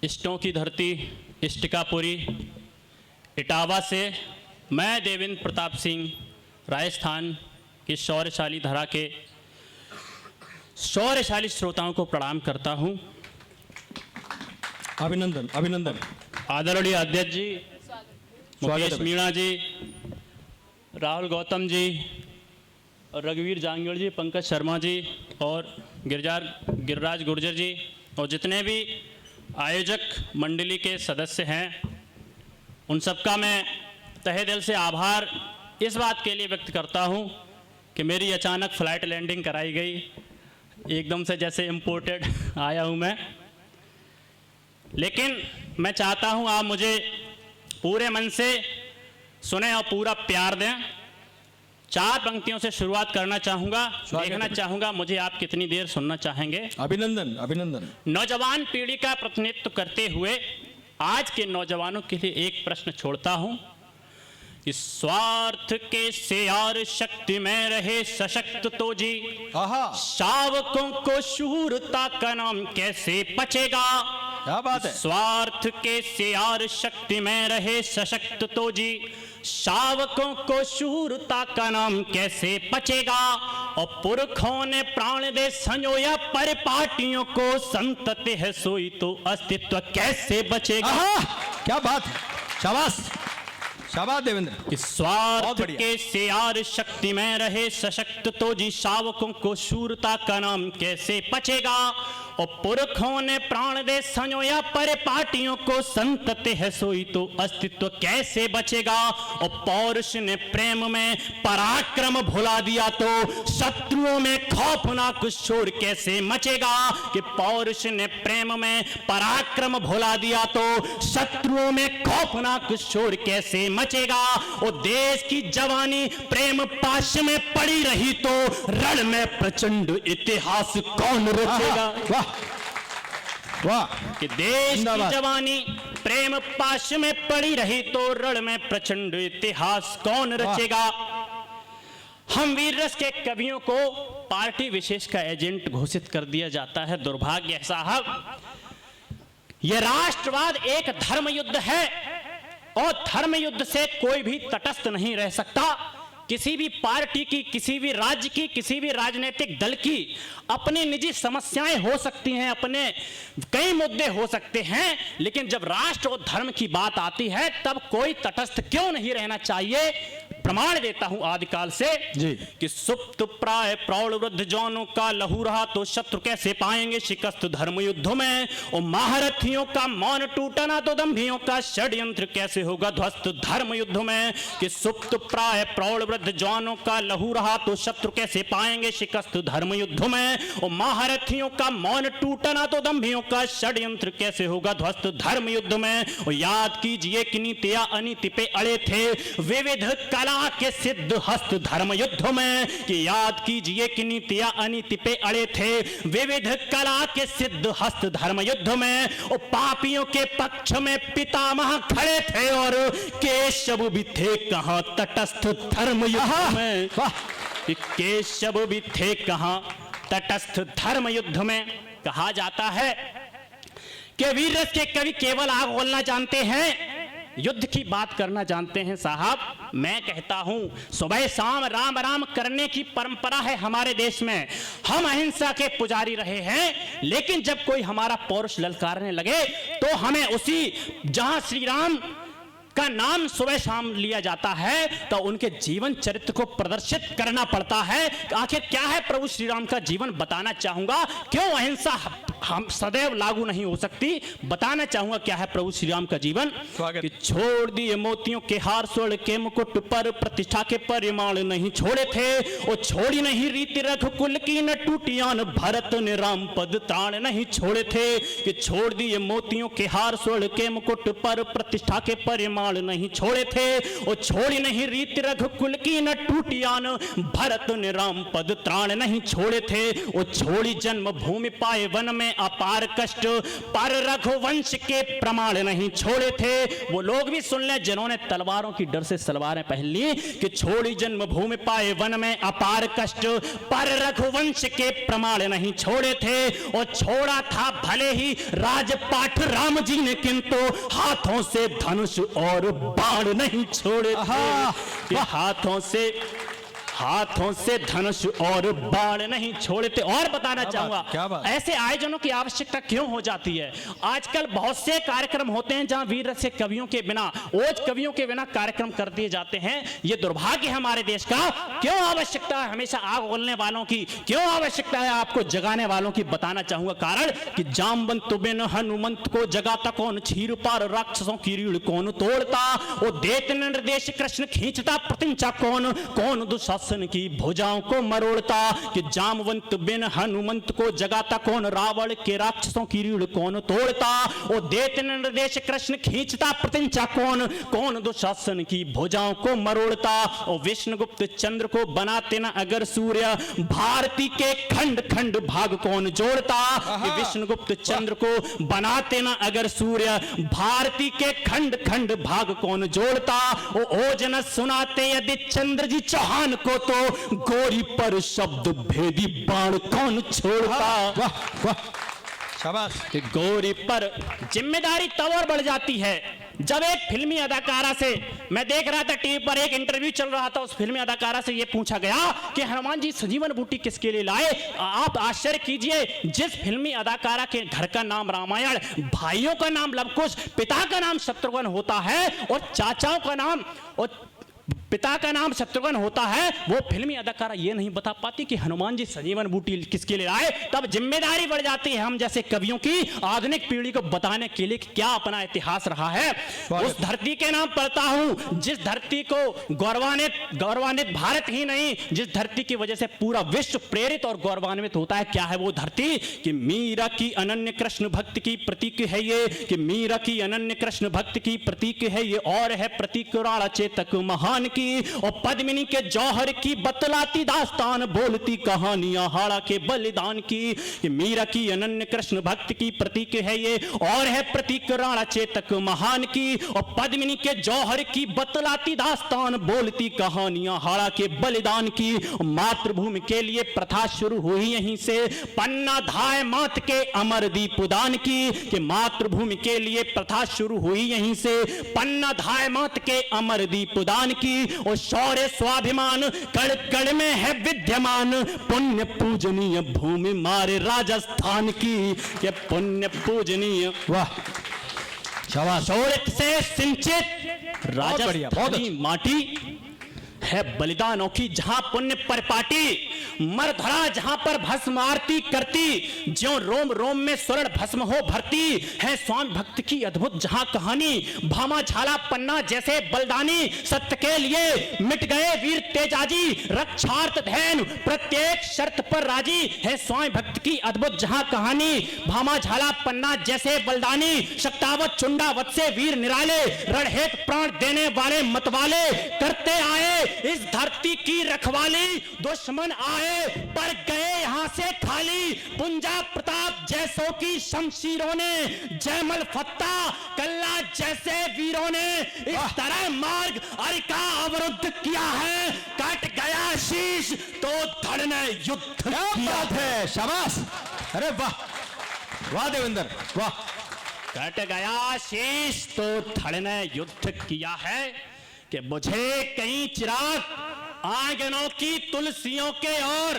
इष्टों की धरती इष्टिकापुरी इटावा से मैं देवेंद्र प्रताप सिंह राजस्थान की शौर्यशाली धरा के शौर्यशाली श्रोताओं को प्रणाम करता हूं। अभिनंदन अभिनंदन। आदरणीय अध्यक्ष जी, मुकेश मीणा जी, राहुल गौतम जी और रघुवीर जांगीड़ जी, पंकज शर्मा जी और गिरिराज गुर्जर जी और जितने भी आयोजक मंडली के सदस्य हैं, उन सबका मैं तहे दिल से आभार इस बात के लिए व्यक्त करता हूं कि मेरी अचानक फ़्लाइट लैंडिंग कराई गई, एकदम से जैसे इम्पोर्टेड आया हूं मैं। लेकिन मैं चाहता हूं आप मुझे पूरे मन से सुने और पूरा प्यार दें। 4 पंक्तियों से शुरुआत करना चाहूंगा, देखना चाहूंगा मुझे आप कितनी देर सुनना चाहेंगे। अभिनंदन अभिनंदन। नौजवान पीढ़ी का प्रतिनिधित्व करते हुए आज के नौजवानों के लिए एक प्रश्न छोड़ता हूं कि स्वार्थ के से और शक्ति में रहे सशक्त तो जी, शावकों को शूरता का नाम कैसे पचेगा। क्या बात है। स्वार्थ के से और शक्ति में रहे सशक्त तो जी, शावकों को शूरता का नाम कैसे पचेगा। और पुरखों ने प्राण दे संजोया परिपाटियों को, संतति है सोई तो अस्तित्व कैसे बचेगा। क्या बात है, शाबाश शाबाश देवेंद्र। स्वार्थ के से और शक्ति में रहे सशक्त तो जी, शावकों को शूरता का नाम कैसे पचेगा। और पुरखों ने प्राण दे संजोया परिपाटियों को, संतति है सोई तो अस्तित्व कैसे बचेगा। और पौरुष ने प्रेम में पराक्रम भुला दिया तो शत्रुओं में खौफनाक शोर कैसे मचेगा। कि पौरुष ने प्रेम में पराक्रम भुला दिया तो शत्रुओं में खौफनाक शोर कैसे मचेगा। और देश की जवानी प्रेम पाश में पड़ी रही तो रण में प्रचंड इतिहास कौन रचेगा। वाह वाह। कि देश की जवानी प्रेम पाश में पड़ी रही तो रण में प्रचंड इतिहास कौन रचेगा। हम वीर रस के कवियों को पार्टी विशेष का एजेंट घोषित कर दिया जाता है। दुर्भाग्य है साहब, यह राष्ट्रवाद एक धर्म युद्ध है और धर्म युद्ध से कोई भी तटस्थ नहीं रह सकता। किसी भी पार्टी की, किसी भी राज्य की, किसी भी राजनीतिक दल की अपनी निजी समस्याएं हो सकती हैं, अपने कई मुद्दे हो सकते हैं, लेकिन जब राष्ट्र और धर्म की बात आती है तब कोई तटस्थ क्यों नहीं रहना चाहिए। प्रमाण देता हूं आदिकाल से जी कि सुप्त प्राय प्रौढ़ वृद्ध जौनों का लहू रहा तो शत्रु कैसे पाएंगे शिकस्त धर्म युद्ध में। और महारथियों का मौन टूटा ना तो दंभियों का षड्यंत्र कैसे होगा ध्वस्त धर्म युद्ध में। कि सुप्त प्राय प्रौढ़ वृद्ध जौनों का लहू रहा तो शत्रु कैसे पाएंगे शिकस्त धर्म युद्ध में। और महारथियों का मौन टूटा ना तो दंभियों का षड्यंत्र कैसे होगा ध्वस्त धर्म युद्ध में। और याद कीजिए कि नीतियां अनीति पे अड़े थे विविध कला के सिद्ध हस्त धर्म युद्ध में। कि याद कीजिए कि नीतियां अनीति पे अड़े थे विविध कला के सिद्ध हस्त धर्म युद्ध में। और पापियों के पक्ष में पितामह खड़े थे और केशव भी थे कहां तटस्थ धर्म युद्ध में। केशव भी थे कहां तटस्थ धर्म युद्ध में। कहा जाता है कि वीर रस के कवि केवल आग बोलना जानते हैं, युद्ध की बात करना जानते हैं साहब। मैं कहता हूं सुबह शाम राम राम करने की परंपरा है हमारे देश में। हम अहिंसा के पुजारी रहे हैं, लेकिन जब कोई हमारा पौरुष ललकारने लगे तो हमें उसी जहां श्री राम का नाम सुबह शाम लिया जाता है तो उनके जीवन चरित्र को प्रदर्शित करना पड़ता है। आखिर क्या है प्रभु श्री राम का जीवन, बताना चाहूंगा। क्यों अहिंसा हम सदैव लागू नहीं हो सकती, बताना चाहूंगा क्या है प्रभु श्री राम का जीवन। कि छोड़ दिए मोतियों के हार स्वर्ण के मुकुट पर, प्रतिष्ठा के परिमाण नहीं छोड़े थे। और छोड़ी नहीं रीति रघुकुल की न टूटियान, भरत ने राम पद त्राण नहीं छोड़े थे। कि छोड़ दिए मोतियों के हार स्वर्ण के मुकुट पर, प्रतिष्ठा के परिमाण नहीं छोड़े थे। और छोड़ी नहीं रीति रघुकुल की न टूटियान, भरत ने राम पद त्राण नहीं छोड़े थे। और छोड़ी जन्म भूमि पाए वन में में अपार कष्ट, पर रघुवंश के प्रमाण नहीं छोड़े थे। वो लोग भी सुन ले जिन्होंने तलवारों की डर से सलवारें पहन ली कि छोड़ी जन्मभूमि पाए वन में अपार कष्ट, पर रघुवंश के प्रमाण नहीं छोड़े थे। और छोड़ा था भले ही राजपाट राम जी ने, किंतु हाथों से धनुष और बाण नहीं छोड़े थे। कि हाथों से धनुष और बाण नहीं छोड़े थे। और बताना चाहूंगा ऐसे आयोजनों की आवश्यकता क्यों हो जाती है। आजकल बहुत से कार्यक्रम होते हैं जहां वीर से कवियों के बिना, ओज कवियों के बिना कार्यक्रम कर दिए जाते हैं। ये दुर्भाग्य है हमारे देश का। क्यों आवश्यकता है हमेशा आग बोलने वालों की, क्यों आवश्यकता है आपको जगाने वालों की। बताना चाहूंगा कारण कि जामवंत बिन हनुमंत को जगाता कौन, छीर पार राक्षसों की रीढ़ कौन तोड़ता। वो देते निर्देश कृष्ण खींचता प्रतिंचा कौन, कौन दुशासन की भुजाओं को मरोड़ता। कि जामवंत बिन हनुमंत को जगाता कौन, रावण के राक्षसों की रीढ़ कौन तोड़ता। वो देते निर्देश कृष्ण खींचता प्रतिंचा कौन, कौन दुशासन की भुजाओं को मरोड़ता। और विष्णुगुप्त चंद्र को बनाते न अगर सूर्य, भारती के खंड खंड भाग कौन जोड़ता। कि विष्णुगुप्त चंद्र को बनाते न अगर सूर्य, भारती के खंड खंड भाग कौन जोड़ता। वो ओजन सुनाते यदि चंद्र जी चौहान को, तो गोरी पर शब्द भेदी बाण कौन छोड़ता। वाह वाह शाबाश। गोरी पर जिम्मेदारी तब और बढ़ जाती है जब एक फिल्मी अदाकारा से, मैं देख रहा था टीवी पर एक इंटरव्यू चल रहा था, उस फिल्मी अदाकारा से यह पूछा गया कि हनुमान जी सजीवन बूटी किसके लिए लाए। आप आश्चर्य कीजिए, जिस फिल्मी अदाकारा के घर का नाम रामायण, भाइयों का नाम लवकुश, पिता का नाम शत्रुघ्न होता है और चाचाओं का नाम और पिता का नाम शत्रुघ्न होता है, वो फिल्मी अदाकारा ये नहीं बता पाती कि हनुमान जी सजीवन बूटी किसके लिए आए। तब जिम्मेदारी बढ़ जाती है हम जैसे कवियों की आधुनिक पीढ़ी को बताने के लिए कि क्या अपना इतिहास रहा है। उस धरती के नाम पढ़ता हूं जिस धरती को गौरवान्वित भारत ही नहीं, जिस धरती की वजह से पूरा विश्व प्रेरित और गौरवान्वित होता है। क्या है वो धरती? कि मीरा की अनन्य कृष्ण भक्त की प्रतीक है ये, कि मीरा की अनन्य कृष्ण भक्त की प्रतीक है ये, और है प्रतीक राणा चेतक महान की। और पद्मिनी के जौहर की बतलाती दास्तान, बोलती कहानियां हाड़ा के बलिदान की। कि मीरा की अनन्य कृष्ण भक्त की प्रतीक है ये, और है प्रतीक राणा चेतक महान की। और पद्मिनी के जौहर की बतलाती दास्तान, बोलती कहानियां हाड़ा के बलिदान की। मातृभूमि के लिए प्रथा शुरू हुई यहीं से, पन्ना धाय मात के अमरदीप उदान की। कि मातृभूमि के लिए प्रथा शुरू हुई यहीं से, पन्ना धाय मात के अमरदीप उदान की। और शौर्य स्वाभिमान कड़ कड़ में है विद्यमान, पुण्य पूजनीय भूमि मारे राजस्थान की। ये पुण्य पूजनीय, वाह शाबाश। शौर्य से सिंचित राजस्थानी माटी है बलिदानों की, जहां पुण्य परिपाटी मरधरा, जहां पर भस्म आरती करती, ज्यों रोम रोम में स्वर्ण भस्म हो भरती है स्वामी भक्त की अद्भुत जहां कहानी। भामा झाला पन्ना जैसे बलिदानी, सत्य के लिए मिट गए वीर तेजाजी, रक्षार्थ धैन प्रत्येक शर्त पर राजी है स्वामी भक्त की अद्भुत जहां कहानी। भामा झाला पन्ना जैसे बलिदानी, शक्तावत चुंडावत से वीर निराले, रणहेत प्राण देने वाले मतवाले, करते आए इस धरती की रखवाली। दुश्मन आए पर गए यहां से खाली, पुंजा प्रताप जैसों की शमशीरों ने, जयमल फत्ता कल्ला जैसे वीरों ने इस तरह मार्ग अरिका अवरुद्ध किया है। कट गया शीश तो धड़ ने युद्ध किया है। शाबाश, अरे वाह वाह देवेंद्र वाह। कट गया शीश तो धड़ ने युद्ध किया है। कि बुझे कई चिराग आंगनों की तुलसियों के और,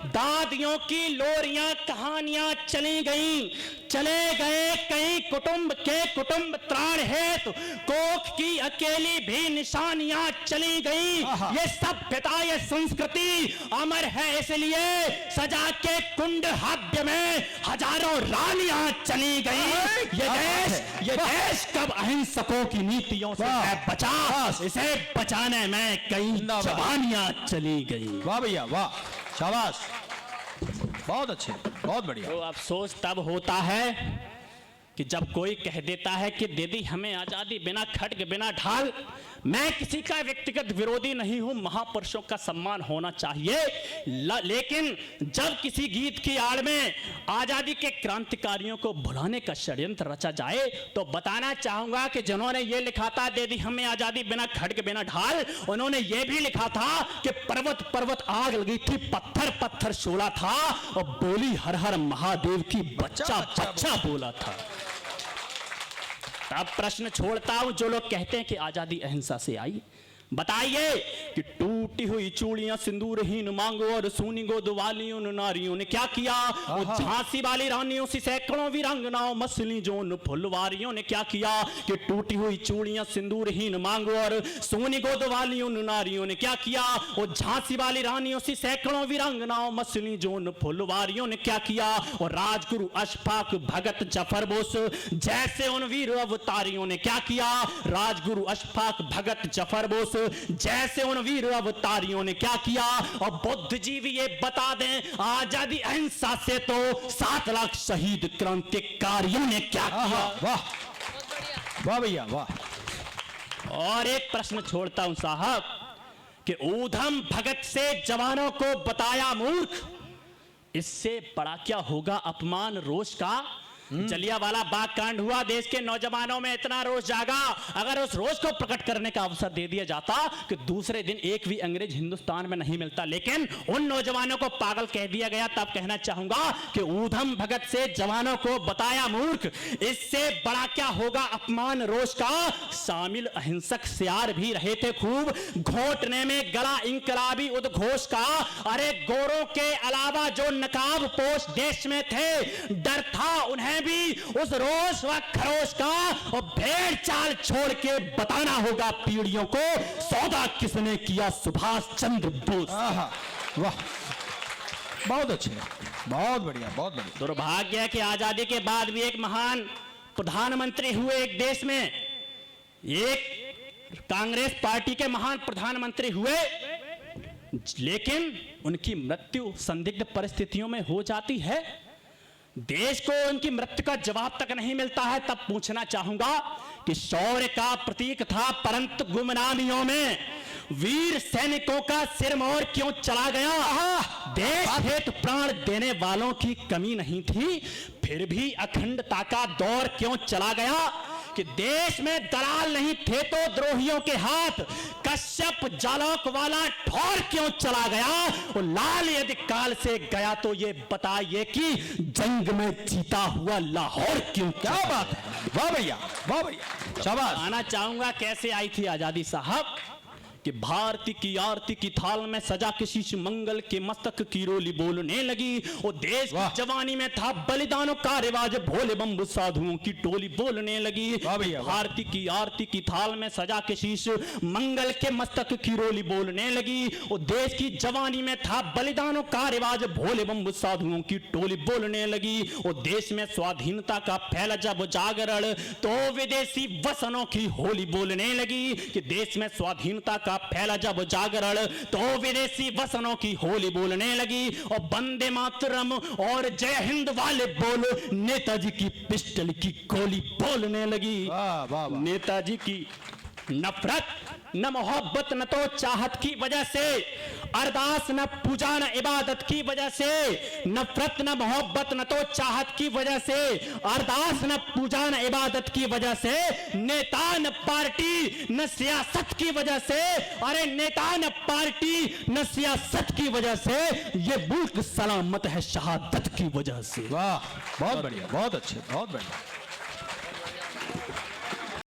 दादियों की लोरियां कहानियां चली गईं, चले गए कई कुटुंब के कुटुंब त्राण हेतु, कोख की अकेली भी निशानियां चली गईं। ये सभ्यता ये संस्कृति अमर है इसलिए, सजा के कुंड हव्य में हजारों रानियां चली गईं। ये देश कब अहिंसकों की नीतियों से है बचा, इसे बचाने में कई जवानियां चली गई। वाह भैया वाह शाबाश, बहुत अच्छे बहुत बढ़िया। तो अफसोस तब होता है कि जब कोई कह देता है कि दे दी हमें आजादी बिना खड्ग बिना ढाल, मैं किसी का व्यक्तिगत विरोधी नहीं हूं, महापुरुषों का सम्मान होना चाहिए, लेकिन जब किसी गीत की आड़ में आजादी के क्रांतिकारियों को भुलाने का षड्यंत्र रचा जाए तो बताना चाहूंगा कि जिन्होंने ये लिखा था दे दी हमें आजादी बिना खड्ग बिना ढाल, उन्होंने ये भी लिखा था कि पर्वत पर्वत आग लगी थी, पत्थर पत्थर शोला था और बोली हर हर महादेव की बच्चा बच्चा बोला था। अब प्रश्न छोड़ता हूं, जो लोग कहते हैं कि आजादी अहिंसा से आई, बताइए कि टूटी हुई चूड़ियां सिंदूरहीन मांगो और सूनी गोद वाली उन नारियों ने क्या किया, वो झांसी वाली रानियों से सैकड़ों वीरांगनाओं मसली जोन फुलवारियों ने क्या किया, कि टूटी हुई चूड़ियां सिंदूरहीन मांगो और सूनी गोद वाली उन नारियों ने क्या किया, वो झांसी वाली रानियों से सैकड़ों वीरांगनाओं मसली जोन फुलवारियों ने क्या किया, और राजगुरु अशफाक भगत जफर बोस जैसे उन वीर अवतारियों ने क्या किया, राजगुरु अशफाक भगत जफर बोस जैसे उन वीर अवतारियों ने क्या किया। और बुद्ध जी भी ये बता दें आजादी अहिंसा से तो 7 लाख शहीद क्रांतिकारियों ने क्या किया। वाह वाह भैया वाह। और एक प्रश्न छोड़ता हूं साहब कि ऊधम भगत से जवानों को बताया मूर्ख, इससे बड़ा क्या होगा अपमान रोष का। जलियांवाला बाग कांड हुआ, देश के नौजवानों में इतना रोष जागा, अगर उस रोष को प्रकट करने का अवसर दे दिया जाता कि दूसरे दिन एक भी अंग्रेज हिंदुस्तान में नहीं मिलता, लेकिन उन नौजवानों को पागल कह दिया गया। तब कहना चाहूंगा कि ऊधम भगत से जवानों को बताया मूर्ख, इससे बड़ा क्या होगा अपमान रोष का। शामिल अहिंसक सियार भी रहे थे खूब, घोटने में गला इंकलाबी उद्घोष का। अरे गोरों के अलावा जो नकाब पोश देश में थे, डर था उन्हें भी उस रोष व खरोश का, और भेड़ चाल छोड़ के बताना होगा पीढ़ियों को सौदा किसने किया सुभाष चंद्र बोस। वाह बहुत अच्छे, बहुत बढ़िया बहुत बढ़िया। दुर्भाग्य है कि आजादी के बाद भी एक महान प्रधानमंत्री हुए एक देश में, एक कांग्रेस पार्टी के महान प्रधानमंत्री हुए, लेकिन उनकी मृत्यु संदिग्ध परिस्थितियों में हो जाती है, देश को उनकी मृत्यु का जवाब तक नहीं मिलता है। तब पूछना चाहूंगा कि शौर्य का प्रतीक था, परंतु गुमनामियों में वीर सैनिकों का सिरमौर क्यों चला गया। देश हेतु प्राण देने वालों की कमी नहीं थी, फिर भी अखंडता का दौर क्यों चला गया। कि देश में दलाल नहीं थे तो द्रोहियों के हाथ कश्यप जालौक वाला ठौर क्यों चला गया। और लाल यदि काल से गया तो ये बताइए कि जंग में जीता हुआ लाहौर क्यों। क्या बात है, वाह भैया वाह भैया, शाबाश। आना चाहूंगा कैसे आई थी आजादी साहब, कि भारती की आरती की थाल में सजा किसी मंगल के मस्तक की रोली बोलने लगी। और देश की जवानी में था बलिदानों का रिवाज, भोले बम्बू साधुओं की टोली बोलने लगी। भारती की आरती की थाल में सजा किसी मंगल के मस्तक की रोली बोलने लगी। और देश की जवानी में था बलिदानों का रिवाज, भोले बम्बू साधुओं की टोली बोलने लगी। और देश में स्वाधीनता का फैला जब जागरण तो विदेशी वसनों की होली बोलने लगी। कि देश में स्वाधीनता का फैला जब जागरण तो विदेशी वसनों की होली बोलने लगी। और वंदे मातरम और जय हिंद वाले बोल नेताजी की पिस्टल की गोली बोलने लगी। नेताजी की नफरत न मोहब्बत न तो चाहत की वजह से, अरदास न पूजा न इबादत की वजह से, नफरत न मोहब्बत न तो चाहत की वजह से, अरदास न पूजा न इबादत की वजह से, नेता न पार्टी न सियासत की वजह से, अरे नेता न पार्टी न सियासत की वजह से, ये मुल्क सलामत है शहादत की वजह से। वाह बहुत बढ़िया, बहुत अच्छे, बहुत बढ़िया।